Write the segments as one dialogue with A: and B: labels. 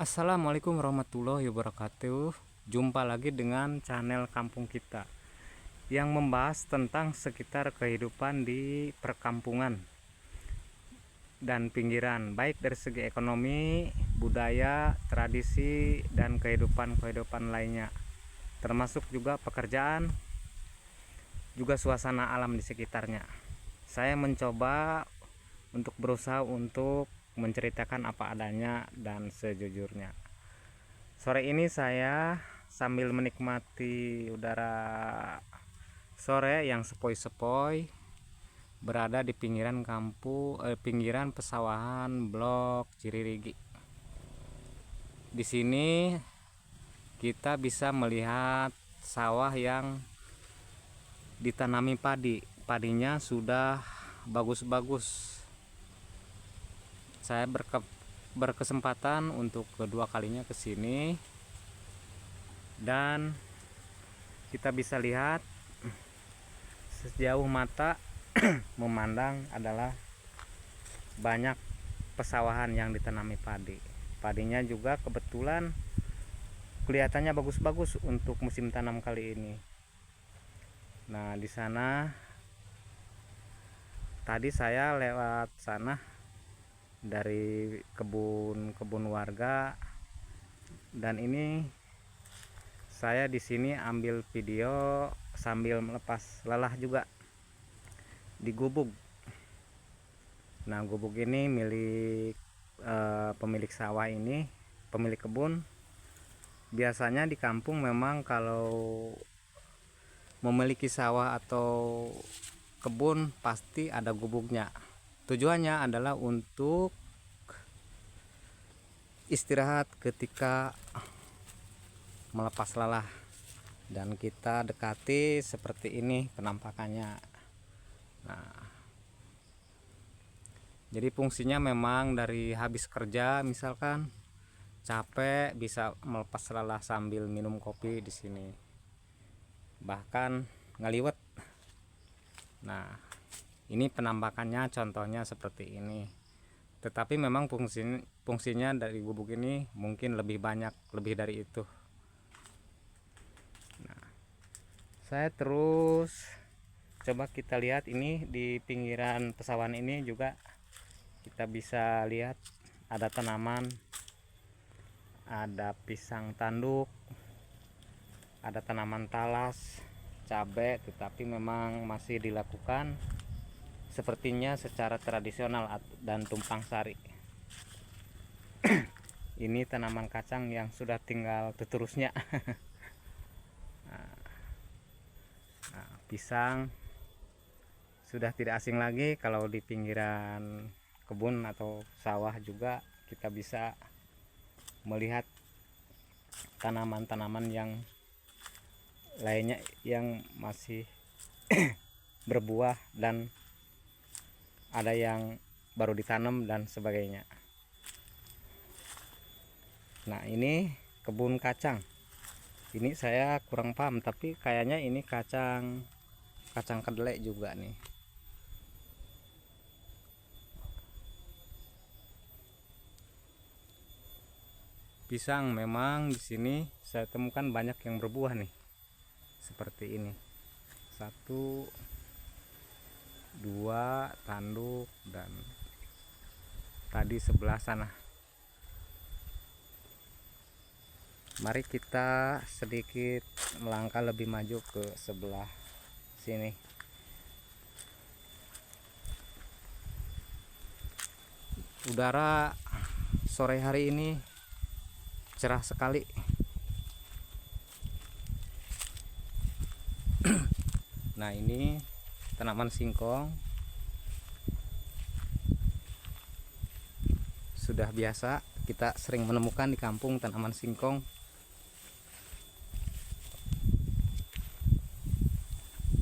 A: Assalamualaikum warahmatullahi wabarakatuh. Jumpa lagi dengan channel Kampung Kita yang membahas tentang sekitar kehidupan di perkampungan dan pinggiran, baik dari segi ekonomi, budaya, tradisi, dan kehidupan lainnya, termasuk juga pekerjaan, juga suasana alam di sekitarnya. Saya mencoba untuk berusaha untuk menceritakan apa adanya dan sejujurnya. Sore ini saya sambil menikmati udara sore yang sepoi-sepoi berada di pinggiran pesawahan Blok Ciririgi. Di sini kita bisa melihat sawah yang ditanami padi. Padinya sudah bagus-bagus. Saya berkesempatan untuk kedua kalinya ke sini dan kita bisa lihat sejauh mata memandang adalah banyak pesawahan yang ditanami padi. Padinya juga kebetulan kelihatannya bagus-bagus untuk musim tanam kali ini. Nah, di sana tadi saya lewat sana dari kebun warga, dan ini saya di sini ambil video sambil melepas lelah juga di gubuk. Nah, gubuk ini milik pemilik sawah ini, pemilik kebun. Biasanya di kampung memang kalau memiliki sawah atau kebun pasti ada gubuknya. Tujuannya adalah untuk istirahat ketika melepas lelah, dan kita dekati seperti ini penampakannya. Nah, jadi fungsinya memang dari habis kerja misalkan capek bisa melepas lelah sambil minum kopi di sini, bahkan ngeliwet. Nah, ini penampakannya contohnya seperti ini. Tetapi memang fungsinya dari gubuk ini mungkin lebih banyak, lebih dari itu. Nah, saya terus coba kita lihat ini di pinggiran pesawahan ini juga kita bisa lihat ada tanaman, ada pisang tanduk, ada tanaman talas, cabai, tetapi memang masih dilakukan sepertinya secara tradisional dan tumpang sari. Ini tanaman kacang yang sudah tinggal tuturusnya. Nah, pisang sudah tidak asing lagi. Kalau di pinggiran kebun atau sawah juga kita bisa melihat tanaman-tanaman yang lainnya yang masih berbuah, dan ada yang baru ditanam dan sebagainya. Nah, ini kebun kacang. Ini saya kurang paham, tapi kayaknya ini kacang kedelai juga nih. Pisang memang di sini saya temukan banyak yang berbuah nih. Seperti ini. 1, 2 tanduk, dan tadi sebelah sana. Mari kita sedikit melangkah lebih maju ke sebelah sini. Udara sore hari ini cerah sekali. Nah, ini tanaman singkong. Sudah biasa kita sering menemukan di kampung tanaman singkong.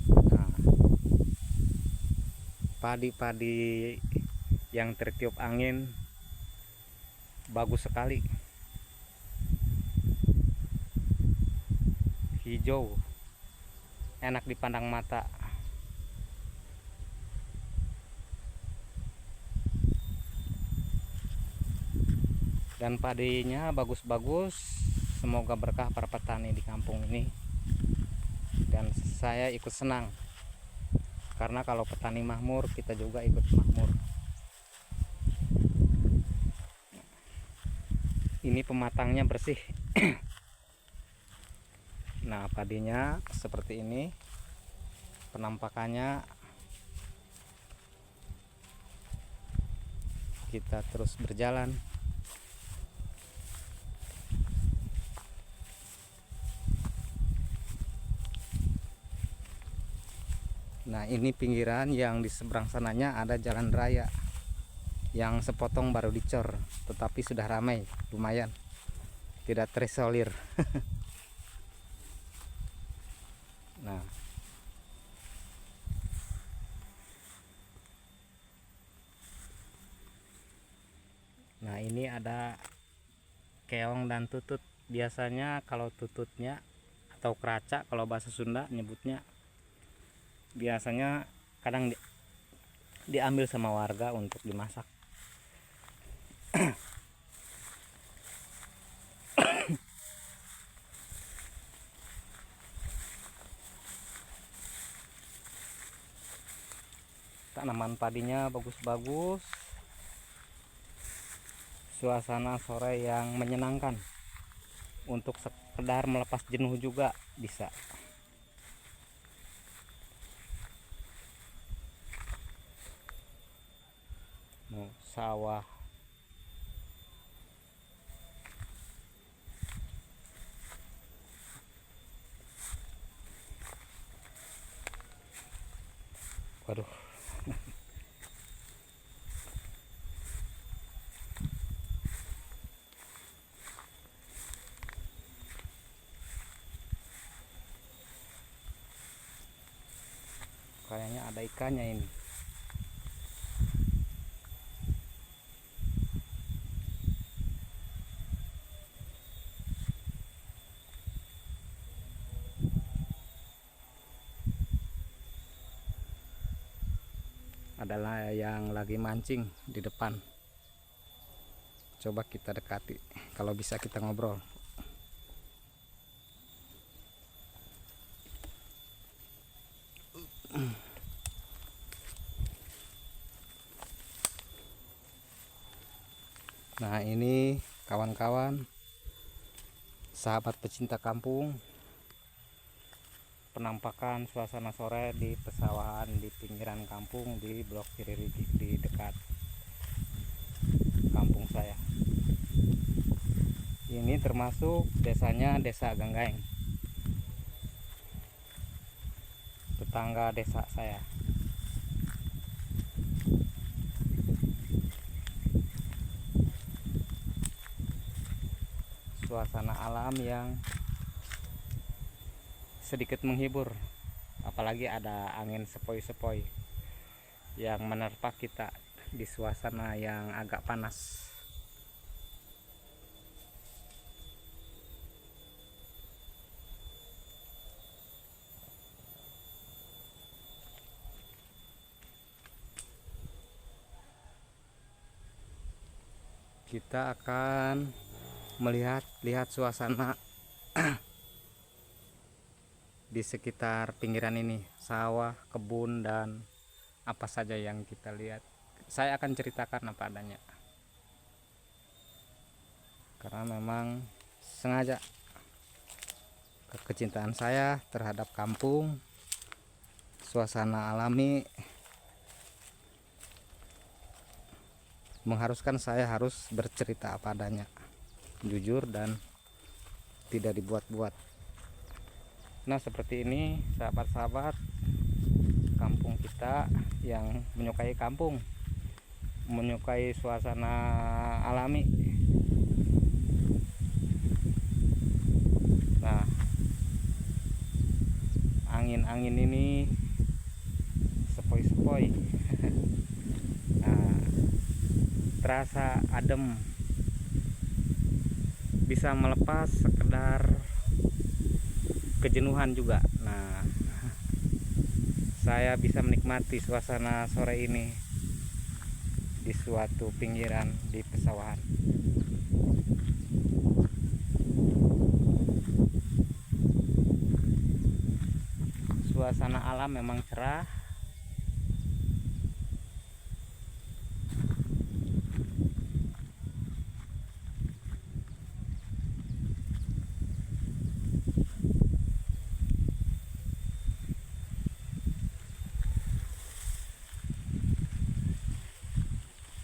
A: Nah, padi-padi yang tertiup angin bagus sekali, hijau, enak dipandang mata. dan padinya bagus-bagus. Semoga berkah para petani di kampung ini, dan saya ikut senang karena kalau petani makmur kita juga ikut makmur. Ini pematangnya bersih. Nah, padinya seperti ini penampakannya. Kita terus berjalan. Nah, ini pinggiran, yang di seberang sananya ada jalan raya yang sepotong baru dicor, tetapi sudah ramai, lumayan, tidak terisolir. Nah, ini ada keong dan tutut. Biasanya kalau tututnya atau keraca kalau bahasa Sunda nyebutnya, biasanya kadang diambil sama warga untuk dimasak. Tanaman padinya bagus-bagus. Suasana sore yang menyenangkan, untuk sekedar melepas jenuh juga bisa. Sawah. Waduh. Kayaknya ada ikannya ini. Adalah yang lagi mancing di depan. Coba kita dekati, kalau bisa kita ngobrol. Nah, ini kawan-kawan, sahabat pecinta kampung, penampakan suasana sore di pesawahan di pinggiran kampung di Blok Ciririgi, di dekat kampung saya. Ini termasuk desanya Desa Ganggaeng, tetangga desa saya. Suasana alam yang sedikit menghibur, apalagi ada angin sepoi-sepoi yang menerpa kita di suasana yang agak panas. Kita akan melihat suasana di sekitar pinggiran ini, sawah, kebun, dan apa saja yang kita lihat. Saya akan ceritakan apa adanya, karena memang sengaja kecintaan saya terhadap kampung, suasana alami, mengharuskan saya harus bercerita apa adanya, jujur dan tidak dibuat-buat. Nah, seperti ini sahabat-sahabat kampung kita yang menyukai kampung, menyukai suasana alami. Nah, angin-angin ini sepoi-sepoi. Nah, terasa adem, bisa melepas sekedar kejenuhan juga. Nah, saya bisa menikmati suasana sore ini di suatu pinggiran di pesawahan. Suasana alam memang cerah.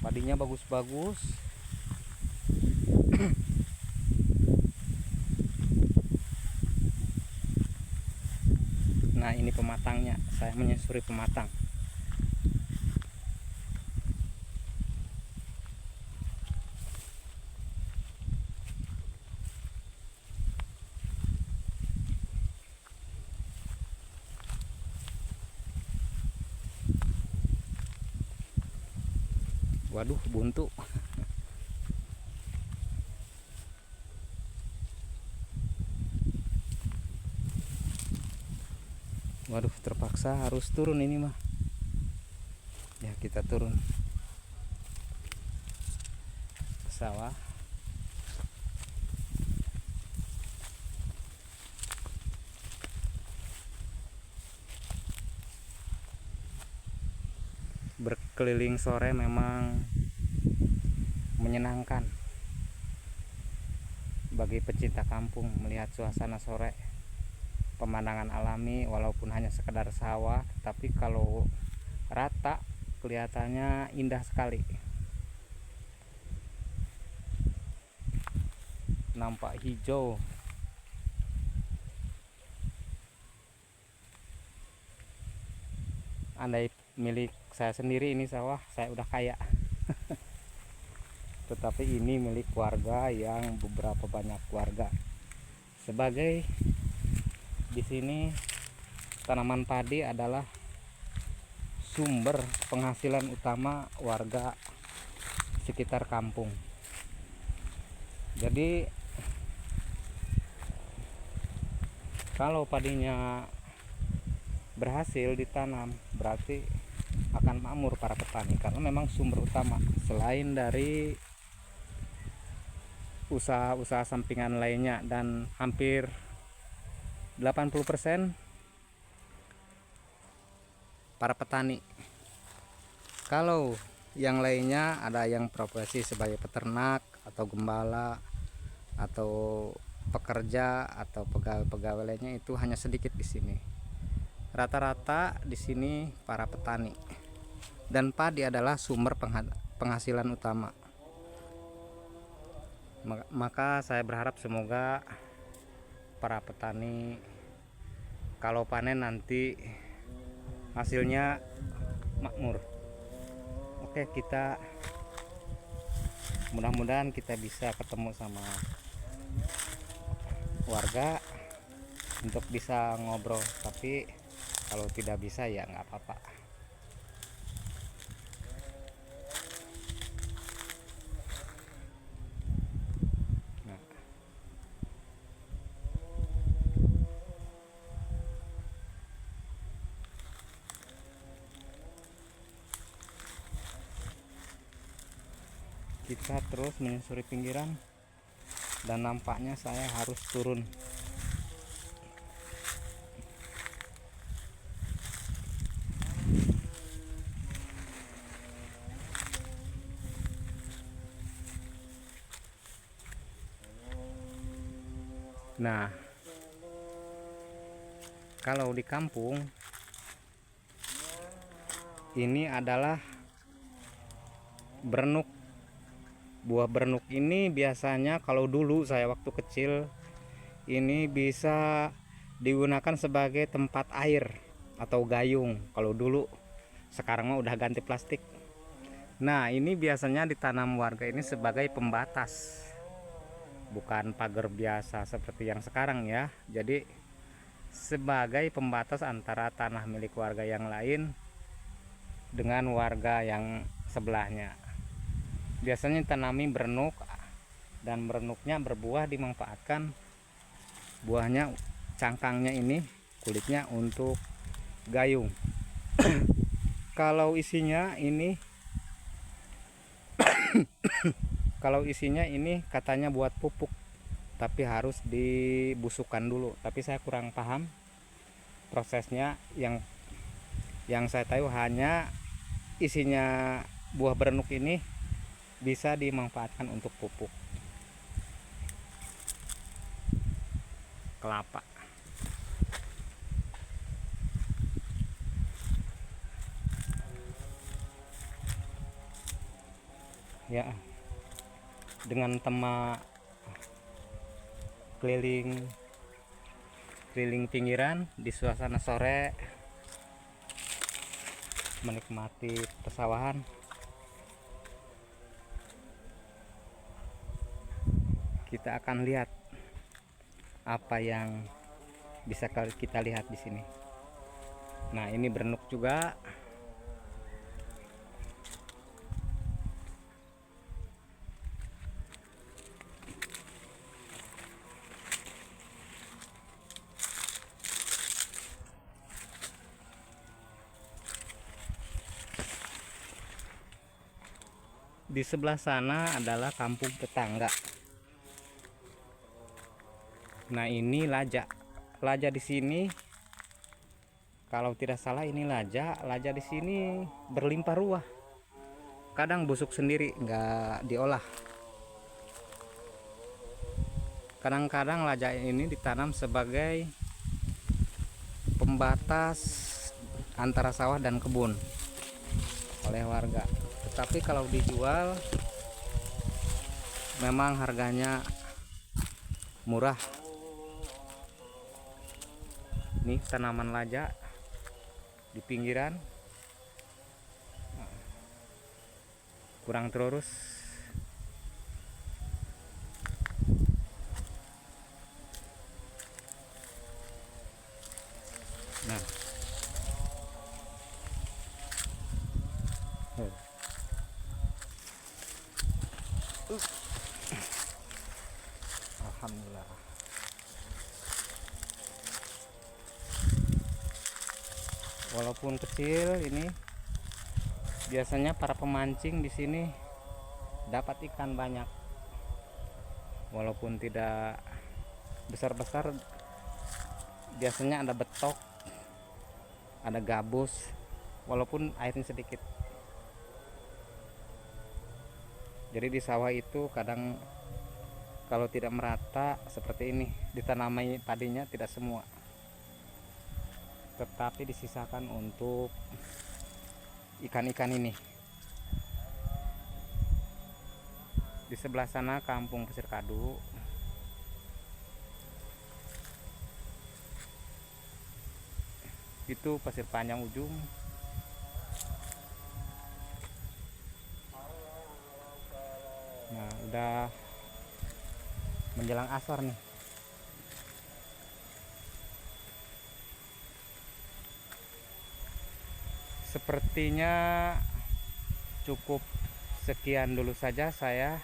A: Padinya bagus-bagus. Nah, ini pematangnya. Saya menyusuri pematang. Waduh, buntu. Waduh, terpaksa harus turun ini mah. Ya, kita turun ke sawah. Berkeliling sore memang menyenangkan bagi pecinta kampung melihat suasana sore, pemandangan alami. Walaupun hanya sekedar sawah, tapi kalau rata kelihatannya indah sekali. Nampak hijau. Andai milik saya sendiri ini sawah, saya udah kaya. Tetapi ini milik warga yang beberapa banyak warga. Sebagai di sini tanaman padi adalah sumber penghasilan utama warga sekitar kampung. Jadi kalau padinya berhasil ditanam, berarti akan makmur para petani, karena memang sumber utama selain dari usaha-usaha sampingan lainnya. Dan hampir 80% para petani. Kalau yang lainnya ada yang profesi sebagai peternak atau gembala atau pekerja atau pegawai-pegawai lainnya, itu hanya sedikit di sini. Rata-rata di sini para petani, dan padi adalah sumber penghasilan utama. Maka saya berharap semoga para petani kalau panen nanti hasilnya makmur. Oke, kita mudah-mudahan kita bisa ketemu sama warga untuk bisa ngobrol, tapi kalau tidak bisa ya nggak apa-apa. Nah, kita terus menyusuri pinggiran, dan nampaknya saya harus turun. Nah, kalau di kampung ini adalah berenuk. Buah berenuk ini biasanya kalau dulu saya waktu kecil ini bisa digunakan sebagai tempat air atau gayung kalau dulu. Sekarang mah udah ganti plastik. Nah, ini biasanya ditanam warga ini sebagai pembatas, bukan pagar biasa seperti yang sekarang ya. Jadi sebagai pembatas antara tanah milik warga yang lain dengan warga yang sebelahnya. Biasanya tanami berenuk, dan berenuknya berbuah dimanfaatkan buahnya, cangkangnya ini, kulitnya untuk gayung. Kalau isinya ini Kalau isinya ini katanya buat pupuk, tapi harus dibusukkan dulu. Tapi saya kurang paham prosesnya. Yang saya tahu hanya isinya buah berenuk ini bisa dimanfaatkan untuk pupuk kelapa. Ya, dengan tema keliling pinggiran di suasana sore, menikmati persawahan, kita akan lihat apa yang bisa kita lihat di sini. Nah, ini berenuk juga. Di sebelah sana adalah kampung tetangga. Nah, ini laja. Laja di sini, kalau tidak salah ini laja. Laja di sini berlimpah ruah. Kadang busuk sendiri, nggak diolah. Kadang-kadang laja ini ditanam sebagai pembatas antara sawah dan kebun oleh warga. Tetapi kalau dijual memang harganya murah. Nih tanaman laja di pinggiran, kurang terurus. Nah, alhamdulillah. Walaupun kecil ini, biasanya para pemancing di sini dapat ikan banyak. Walaupun tidak besar-besar, biasanya ada betok, ada gabus, walaupun airnya sedikit. Jadi di sawah itu kadang kalau tidak merata seperti ini, ditanami padinya tidak semua, tetapi disisakan untuk ikan-ikan ini. Di sebelah sana kampung Pasir Kadu. Itu pasir panjang ujung. Nah, udah menjelang asar nih. Sepertinya cukup sekian dulu saja saya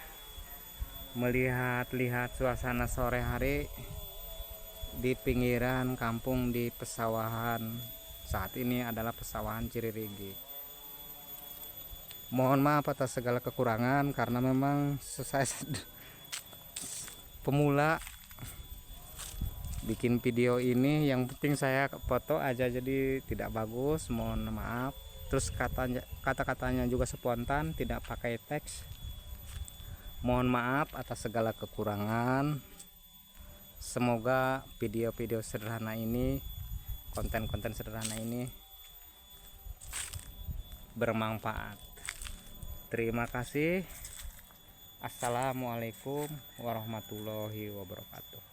A: melihat-lihat suasana sore hari di pinggiran kampung di pesawahan. Saat ini adalah pesawahan Ciririgi. Mohon maaf atas segala kekurangan karena memang saya pemula bikin video ini. Yang penting saya foto aja jadi tidak bagus, mohon maaf. Terus kata-katanya juga spontan, tidak pakai teks. Mohon maaf atas segala kekurangan. Semoga video-video sederhana ini, konten-konten sederhana ini bermanfaat. Terima kasih. Assalamualaikum warahmatullahi wabarakatuh.